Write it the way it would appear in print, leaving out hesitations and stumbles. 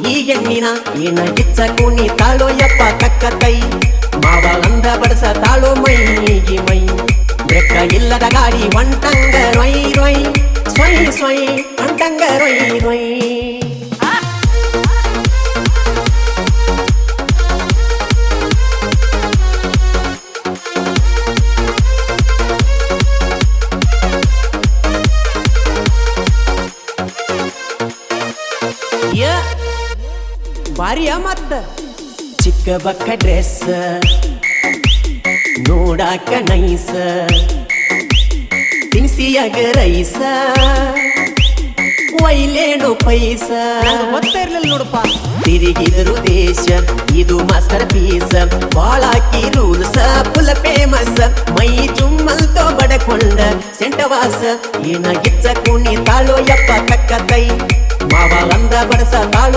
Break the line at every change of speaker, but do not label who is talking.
ಈ ಎಣ್ಣಿನ ಏನ ಗಿಚ್ಚ ಕುಣಿ ತಾಳೋ ಯಪ್ಪ ಕಕ್ಕ ಕೈ ಮಾವ ಅಂದ ಬಡಸ ತಾಳೋ ಮೈಗಿ ಮೈ ಬ್ರೆಕ್ಕ ಇಲ್ಲದ ಗಾಡಿ ಒಂಟಂಗ ರೊಯ್ ರೊಯ್ ಸ್ವಯ್ ಸ್ವಯ್ ಒಂಟಂಗ ರೊಯ್ ರೊಯ್ ಬಾರಿಯ ಮತ್ತ ಚಿಕ್ಕ ಬಕ್ಕ ಡ್ರೆಸ್ ನೋಡಾಕ ನೈಸ ತಿನ್ಸಿಯಾಗ ರೈಸ ಒಯ್ಲೇಣು ಪೈಸ
ಗೊತ್ತ ಇರ್ಲಿಲ್ಲ ನೋಡಪ್ಪ.
ತಿರುಗಿದರು ದೇಶ ಇದು ಮಾಸ್ಟರ್ ಪೀಸ್ ಬಾಳಾಕಿ ರೂಲ್ಸ್ ಫುಲ್ ಫೇಮಸ್ ಮೈ ಚುಮ್ಮಲ್ತೋ ಬಡಕೊಂಡ ಸೆಂಟವಾಸ ಏನ ಗಿಚ್ಚ ಕುಣಿ ತಾಳೋ ಯಪ್ಪ ಕಕ್ಕ ಕೈ ಮಾವ ಅಂದ ಬಡಸ ತಾಳೋ